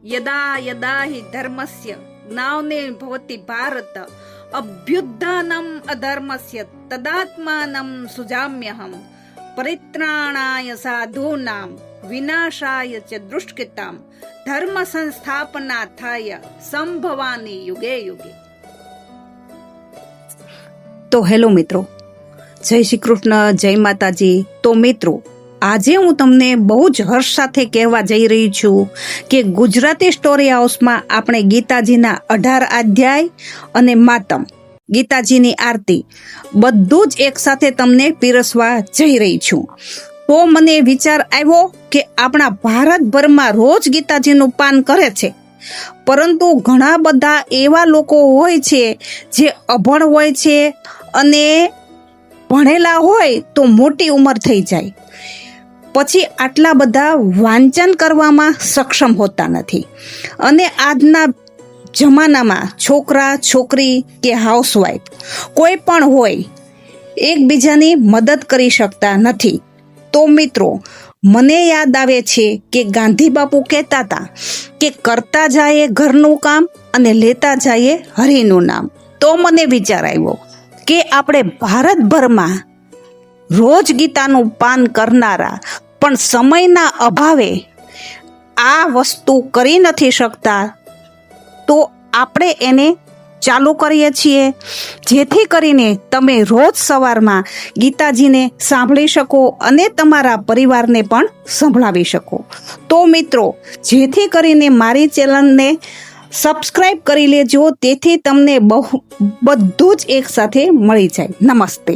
यदा यदा हि धर्मस्य ग्लानिर्भवति भवति भारत अभ्युत्थानम् अधर्मस्य तदात्मानं सृजाम्यहम् परित्राणाय साधूनां विनाशाय च दुष्कृतां धर्म संस्थापनार्थाय संभवानि युगे युगे। તો હેલો મિત્રો, જય શ્રી કૃષ્ણ, જય માતાજી। તો મિત્રો, આજે હું તમને બહુ જ હર્ષ સાથે કહેવા જઈ રહી છું કે ગુજરાતી સ્ટોરી હાઉસમાં આપણે ગીતાજીના 18 અધ્યાય અને માતમ, ગીતાજીની આરતી બધું જ એક સાથે તમને પીરસવા જઈ રહી છું। તો મને વિચાર આવ્યો કે આપણા ભારતભરમાં રોજ ગીતાજીનું પાન કરે છે, પરંતુ ઘણા બધા એવા લોકો હોય છે જે અભણ હોય છે અને ભણેલા હોય તો મોટી ઉંમર થઈ જાય પછી આટલા બધા વાંચન કરવામાં સક્ષમ હોતા નથી। અને આજના જમાનામાં છોકરા છોકરી કે હાઉસવાઈફ કોઈ પણ હોય એકબીજાની મદદ કરી શકતા નથી। તો મિત્રો, મને યાદ આવે છે કે ગાંધી બાપુ કહેતા હતા કે કરતા જાય ઘરનું કામ અને લેતા જાય હરિનું નામ। તો મને વિચાર આવ્યો કે આપણે ભારતભરમાં રોજ ગીતાનું પાન કરનારા પણ સમયના અભાવે આ વસ્તુ કરી નથી શકતા, તો આપણે એને ચાલુ કરીએ છીએ, જેથી કરીને તમે રોજ સવારમાં ગીતાજીને સાંભળી શકો અને તમારા પરિવારને પણ સંભળાવી શકો। તો મિત્રો, જેથી કરીને મારી ચેનલને સબસ્ક્રાઈબ કરી લેજો, તેથી તમને બધું જ એક સાથે મળી જાય। નમસ્તે।